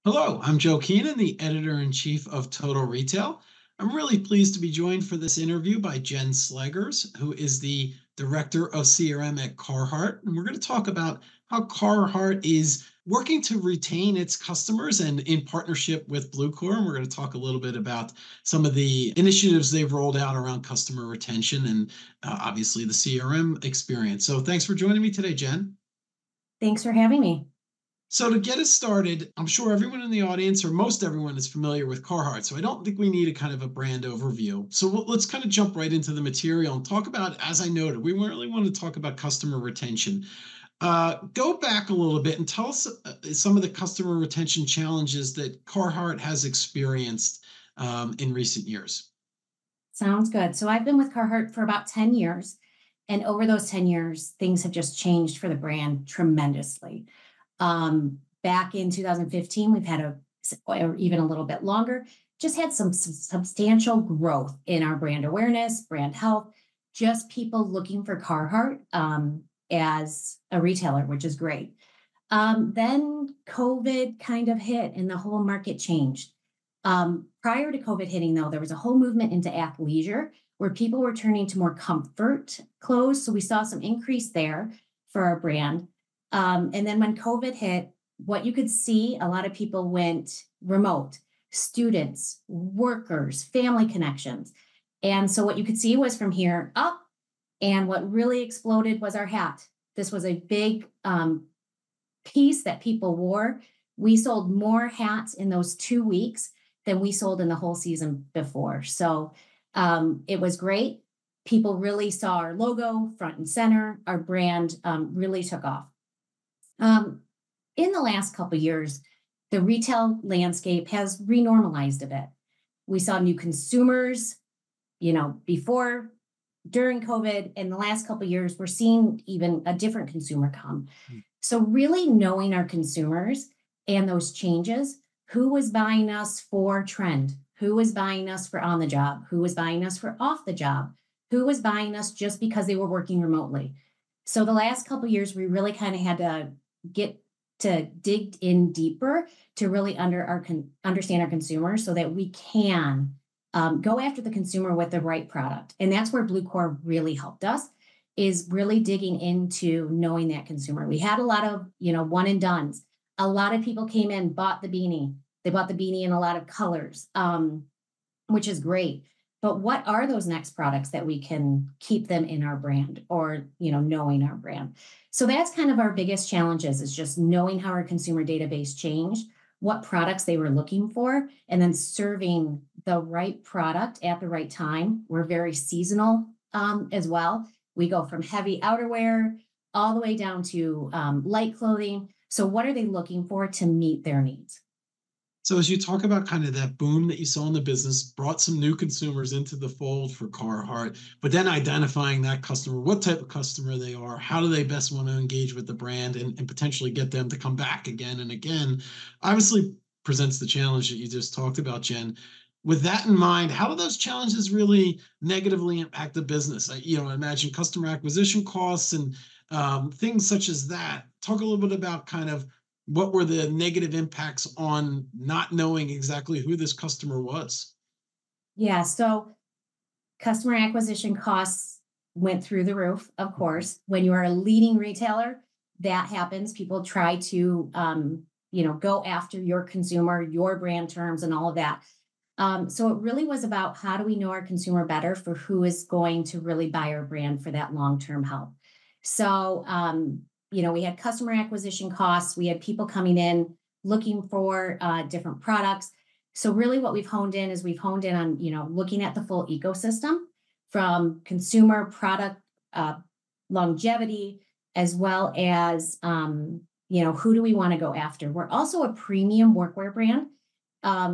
Hello, I'm Joe Keenan, the editor-in-chief of Total Retail. I'm really pleased to be joined for this interview by Jen Sleggers, who is the director of CRM at Carhartt. And we're going to talk about how Carhartt is working to retain its customers and in partnership with Bluecore. And we're going to talk a little bit about some of the initiatives they've rolled out around customer retention and obviously the CRM experience. So thanks for joining me today, Jen. Thanks for having me. So to get us started, I'm sure everyone in the audience or most everyone is familiar with Carhartt. So I don't think we need a kind of a brand overview. So let's kind of jump right into the material and talk about, as I noted, we really want to talk about customer retention. Go back a little bit and tell us some of the customer retention challenges that Carhartt has experienced in recent years. Sounds good. So I've been with Carhartt for about 10 years. And over those 10 years, things have just changed for the brand tremendously. Back in 2015, we've had or even a little bit longer, just had some substantial growth in our brand awareness, brand health, just people looking for Carhartt as a retailer, which is great. Then COVID kind of hit and the whole market changed. Prior to COVID hitting, though, there was a whole movement into athleisure where people were turning to more comfort clothes. So we saw some increase there for our brand. And then when COVID hit, what you could see, a lot of people went remote, students, workers, family connections. And so what you could see was from here up. And what really exploded was our hat. This was a big piece that people wore. We sold more hats in those 2 weeks than we sold in the whole season before. So it was great. People really saw our logo front and center. Our brand really took off. In the last couple of years, the retail landscape has renormalized a bit. We saw new consumers, before, during COVID, and the last couple of years, we're seeing even a different consumer come. So really knowing our consumers and those changes, who was buying us for trend, who was buying us for on the job, who was buying us for off the job, who was buying us just because they were working remotely. So the last couple of years, we really kind of had to get to dig in deeper to really understand our consumers so that we can go after the consumer with the right product. And that's where Bluecore really helped us, is really digging into knowing that consumer. We had a lot of, one and dones. A lot of people came in, bought the beanie. They bought the beanie in a lot of colors, which is great. But what are those next products that we can keep them in our brand or, knowing our brand? So that's kind of our biggest challenges, is just knowing how our consumer database changed, what products they were looking for, and then serving the right product at the right time. We're very seasonal as well. We go from heavy outerwear all the way down to light clothing. So what are they looking for to meet their needs? So as you talk about kind of that boom that you saw in the business, brought some new consumers into the fold for Carhartt, but then identifying that customer, what type of customer they are, how do they best want to engage with the brand and potentially get them to come back again and again, obviously presents the challenge that you just talked about, Jen. With that in mind, how do those challenges really negatively impact the business? I imagine customer acquisition costs and things such as that. Talk a little bit about kind of what were the negative impacts on not knowing exactly who this customer was? Yeah, so customer acquisition costs went through the roof, of course. When you are a leading retailer, that happens. People try to, go after your consumer, your brand terms, and all of that. So it really was about how do we know our consumer better for who is going to really buy our brand for that long-term health. So, we had customer acquisition costs. We had people coming in looking for different products. So really what we've honed in on, looking at the full ecosystem from consumer product longevity, as well as, who do we want to go after? We're also a premium workwear brand.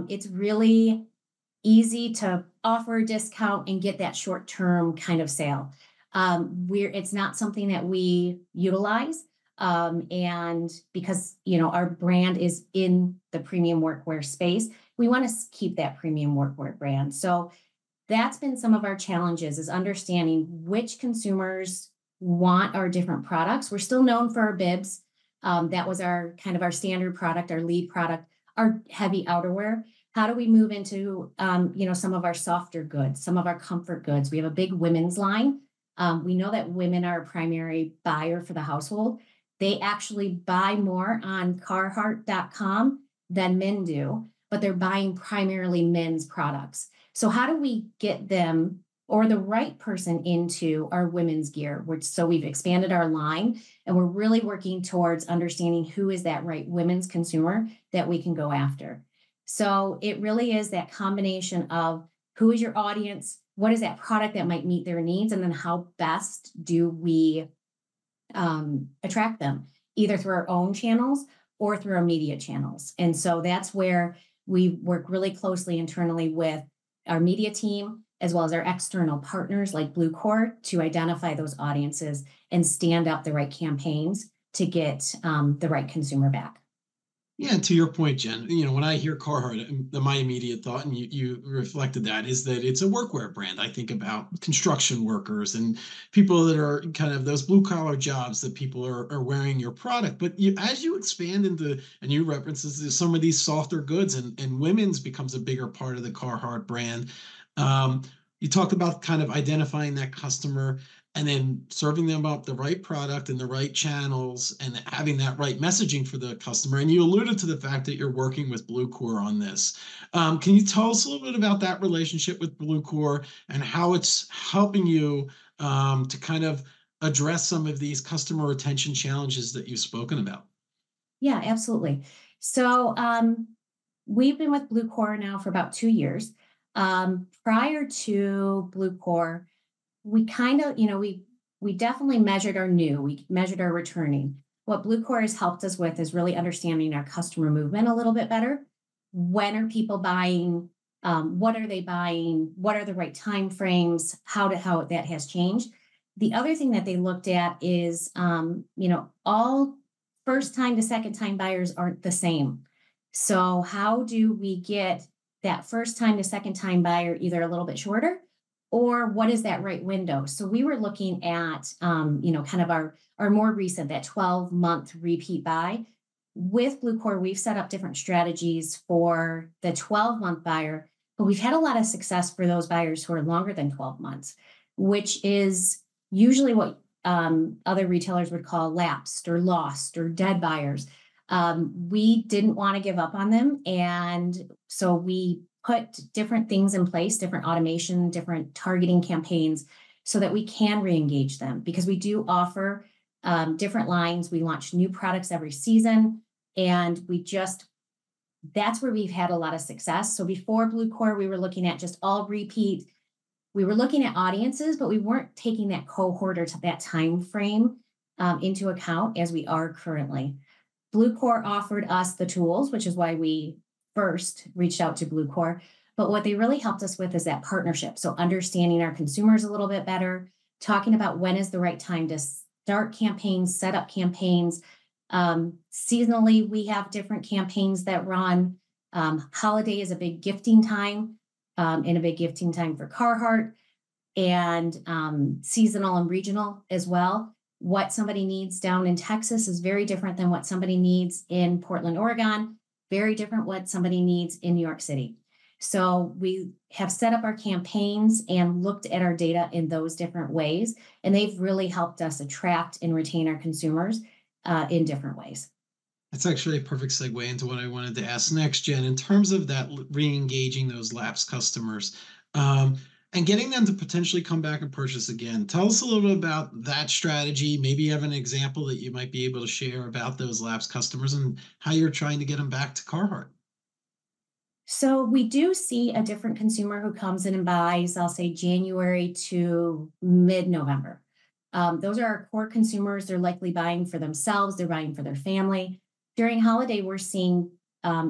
It's really easy to offer a discount and get that short-term kind of sale. It's not something that we utilize. And because, our brand is in the premium workwear space, we want to keep that premium workwear brand. So that's been some of our challenges, is understanding which consumers want our different products. We're still known for our bibs. That was our kind of our standard product, our lead product. our heavy outerwear? How do we move into, some of our softer goods, some of our comfort goods? We have a big women's line. We know that women are a primary buyer for the household. They actually buy more on Carhartt.com than men do, but they're buying primarily men's products. So how do we get them or the right person into our women's gear? So we've expanded our line and we're really working towards understanding who is that right women's consumer that we can go after. So it really is that combination of who is your audience, what is that product that might meet their needs, and then how best do we attract them, either through our own channels or through our media channels. And so that's where we work really closely internally with our media team, as well as our external partners like Bluecore, to identify those audiences and stand up the right campaigns to get the right consumer back. Yeah, and to your point, Jen, when I hear Carhartt, my immediate thought, and you reflected that, is that it's a workwear brand. I think about construction workers and people that are kind of those blue collar jobs that people are wearing your product. But as you expand into, and you references some of these softer goods, and women's becomes a bigger part of the Carhartt brand. Um, you talked about kind of identifying that customer and then serving them up the right product in the right channels and having that right messaging for the customer. And you alluded to the fact that you're working with Bluecore on this. Can you tell us a little bit about that relationship with Bluecore and how it's helping you to kind of address some of these customer retention challenges that you've spoken about? Yeah, absolutely. So we've been with Bluecore now for about 2 years. Prior to Bluecore, we kind of, we definitely measured our new, we measured our returning. What Bluecore has helped us with is really understanding our customer movement a little bit better. When are people buying? What are they buying? What are the right time frames? How that has changed. The other thing that they looked at is, all first time to second time buyers aren't the same. So how do we get that first time to second time buyer either a little bit shorter, or what is that right window? So we were looking at, kind of our more recent, that 12-month repeat buy. With Bluecore, we've set up different strategies for the 12-month buyer, but we've had a lot of success for those buyers who are longer than 12 months, which is usually what other retailers would call lapsed or lost or dead buyers. We didn't want to give up on them. And so we put different things in place, different automation, different targeting campaigns, so that we can re-engage them, because we do offer different lines. We launch new products every season, and that's where we've had a lot of success. So before Bluecore, we were looking at just all repeat. We were looking at audiences, but we weren't taking that cohort or that time frame into account as we are currently. Bluecore offered us the tools, which is why we first reached out to Bluecore. But what they really helped us with is that partnership. So understanding our consumers a little bit better, talking about when is the right time to start campaigns, set up campaigns. Seasonally, we have different campaigns that run. Holiday is a big gifting time, and a big gifting time for Carhartt, and seasonal and regional as well. What somebody needs down in Texas is very different than what somebody needs in Portland, Oregon, very different what somebody needs in New York City. So we have set up our campaigns and looked at our data in those different ways, and they've really helped us attract and retain our consumers in different ways. That's actually a perfect segue into what I wanted to ask next, Jen. In terms of that re-engaging those lapsed customers, and getting them to potentially come back and purchase again. Tell us a little bit about that strategy. Maybe you have an example that you might be able to share about those lapsed customers and how you're trying to get them back to Carhartt. So we do see a different consumer who comes in and buys, I'll say January to mid-November. Those are our core consumers. They're likely buying for themselves. They're buying for their family. During holiday, we're seeing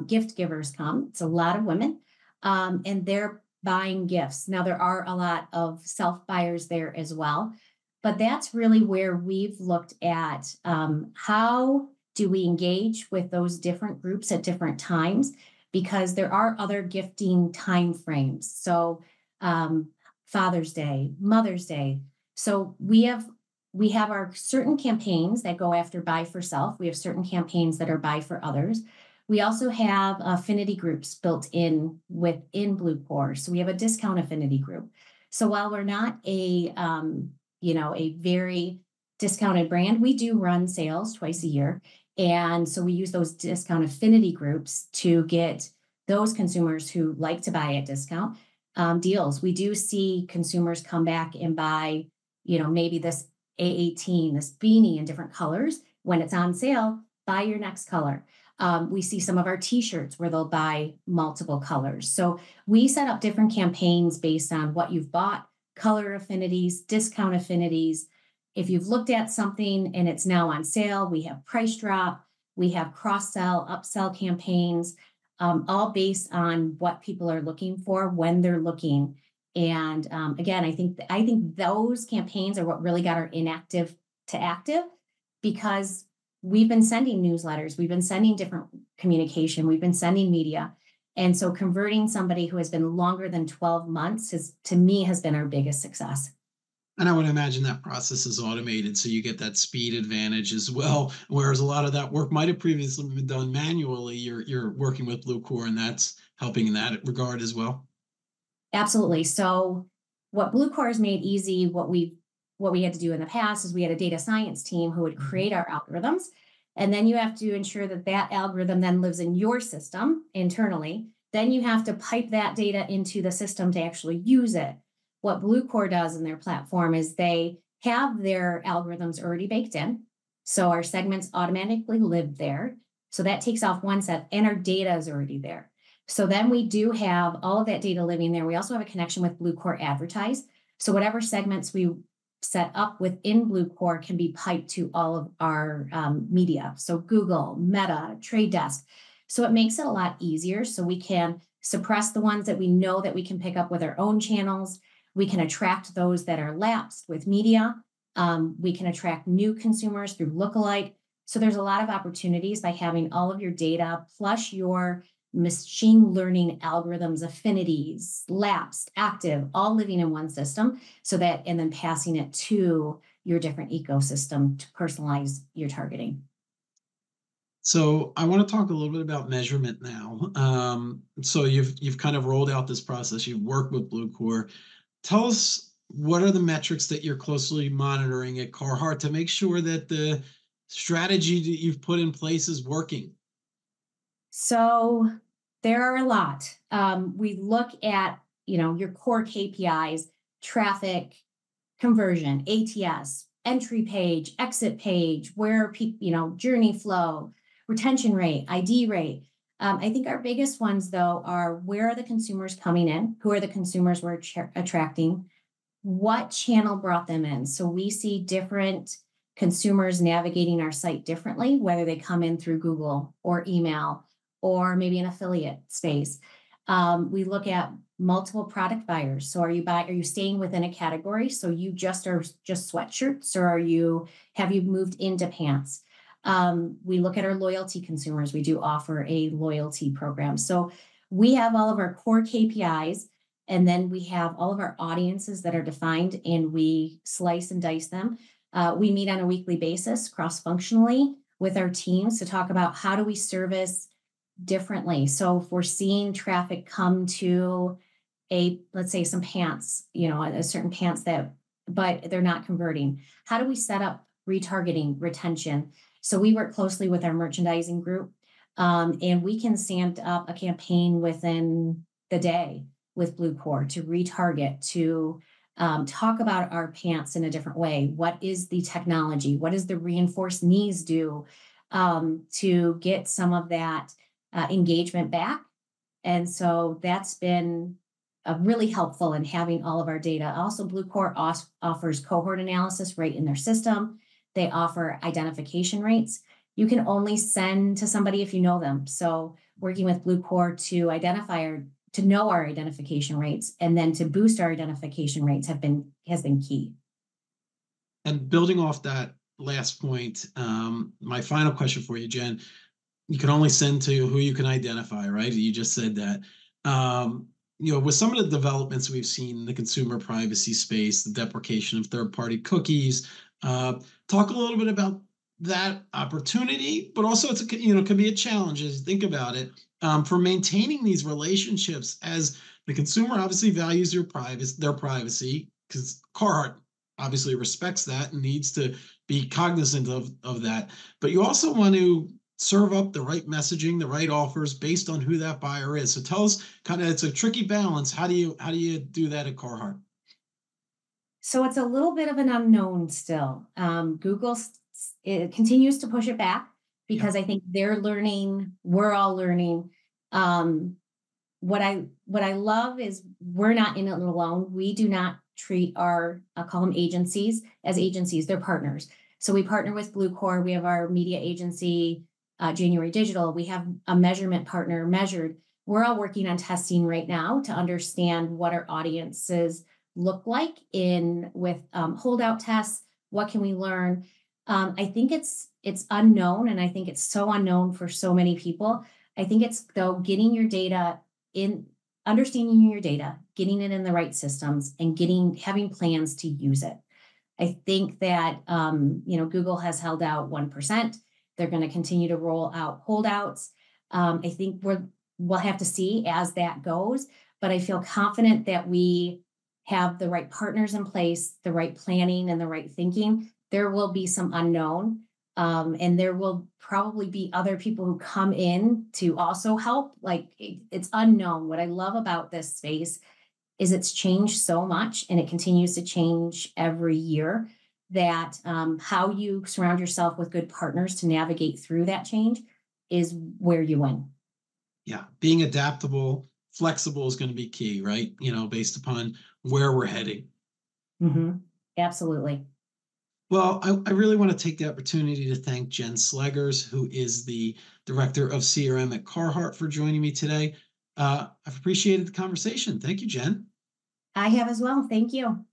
gift givers come. It's a lot of women, and they're buying gifts. Now, there are a lot of self buyers there as well, but that's really where we've looked at how do we engage with those different groups at different times, because there are other gifting time frames. So Father's Day, Mother's Day. So we have our certain campaigns that go after buy for self. We have certain campaigns that are buy for others. We also have affinity groups built in within Bluecore. So we have a discount affinity group. So while we're not a very discounted brand, we do run sales twice a year. And so we use those discount affinity groups to get those consumers who like to buy at discount deals. We do see consumers come back and buy, maybe this A18, this beanie in different colors. When it's on sale, buy your next color. We see some of our t-shirts where they'll buy multiple colors. So we set up different campaigns based on what you've bought, color affinities, discount affinities. If you've looked at something and it's now on sale, we have price drop, we have cross-sell, upsell campaigns, all based on what people are looking for when they're looking. And again, I think those campaigns are what really got our inactive to active, because we've been sending newsletters, we've been sending different communication, we've been sending media. And so converting somebody who has been longer than 12 months to me has been our biggest success. And I would imagine that process is automated, so you get that speed advantage as well. Whereas a lot of that work might have previously been done manually. You're working with Bluecore, and that's helping in that regard as well. Absolutely. So what Bluecore has made easy, what we had to do in the past is we had a data science team who would Mhm. create our algorithms. And then you have to ensure that that algorithm then lives in your system internally. Then you have to pipe that data into the system to actually use it. What Bluecore does in their platform is they have their algorithms already baked in. So our segments automatically live there. So that takes off one set, and our data is already there. So then we do have all of that data living there. We also have a connection with Bluecore Advertise. So whatever segments we set up within Bluecore can be piped to all of our media. So Google, Meta, Trade Desk. So it makes it a lot easier. So we can suppress the ones that we know that we can pick up with our own channels. We can attract those that are lapsed with media. We can attract new consumers through lookalike. So there's a lot of opportunities by having all of your data plus your machine learning algorithms, affinities, lapsed, active, all living in one system. So that, and then passing it to your different ecosystem to personalize your targeting. So I want to talk a little bit about measurement now. So you've kind of rolled out this process. You've worked with Bluecore. Tell us, what are the metrics that you're closely monitoring at Carhartt to make sure that the strategy that you've put in place is working? So there are a lot. We look at, your core KPIs, traffic, conversion, ATS, entry page, exit page, where people, journey flow, retention rate, ID rate. I think our biggest ones though are, where are the consumers coming in? Who are the consumers we're attracting? What channel brought them in? So we see different consumers navigating our site differently, whether they come in through Google or email or maybe an affiliate space. We look at multiple product buyers. So are you staying within a category? So you are just sweatshirts, or have you moved into pants? We look at our loyalty consumers. We do offer a loyalty program. So we have all of our core KPIs, and then we have all of our audiences that are defined, and we slice and dice them. We meet on a weekly basis cross-functionally with our teams to talk about how do we service differently. So if we're seeing traffic come to let's say some pants, a certain pants but they're not converting, how do we set up retargeting, retention? So we work closely with our merchandising group, and we can stand up a campaign within the day with Bluecore to retarget, to talk about our pants in a different way. What is the technology? What does the reinforced knees do to get some of that engagement back? And so that's been really helpful in having all of our data. Also, Bluecore offers cohort analysis right in their system. They offer identification rates. You can only send to somebody if you know them. So working with Bluecore to know our identification rates and then to boost our identification rates has been key. And building off that last point, my final question for you, Jen, you can only send to who you can identify, right? You just said that. With some of the developments we've seen in the consumer privacy space, the deprecation of third-party cookies, talk a little bit about that opportunity, but also it's can be a challenge as you think about it, for maintaining these relationships as the consumer obviously values their privacy, because Carhartt obviously respects that and needs to be cognizant of that. But you also want to serve up the right messaging, the right offers based on who that buyer is. So tell us, kind of, it's a tricky balance. How do you do that at Carhartt? So it's a little bit of an unknown still. Google it continues to push it back Yeah. because I think they're learning, we're all learning. Um, what I love is we're not in it alone. We do not treat our, I'll call them agencies, as agencies. They're partners. So we partner with Bluecore. We have our media agency, January Digital. We have a measurement partner, Measured. We're all working on testing right now to understand what our audiences look like in with holdout tests. What can we learn? I think it's unknown, and I think it's so unknown for so many people. I think it's though getting your data in, understanding your data, getting it in the right systems, and getting having plans to use it. I think that Google has held out 1%. They're going to continue to roll out holdouts. I think we'll have to see as that goes, but I feel confident that we have the right partners in place, the right planning, and the right thinking. There will be some unknown, and there will probably be other people who come in to also help. Like it's unknown. What I love about this space is it's changed so much and it continues to change every year, that how you surround yourself with good partners to navigate through that change is where you win. Yeah, being adaptable, flexible is going to be key, right? Based upon where we're heading. Hmm. Absolutely. Well, I really want to take the opportunity to thank Jen Sleggers, who is the director of CRM at Carhartt, for joining me today. I've appreciated the conversation. Thank you, Jen. I have as well. Thank you.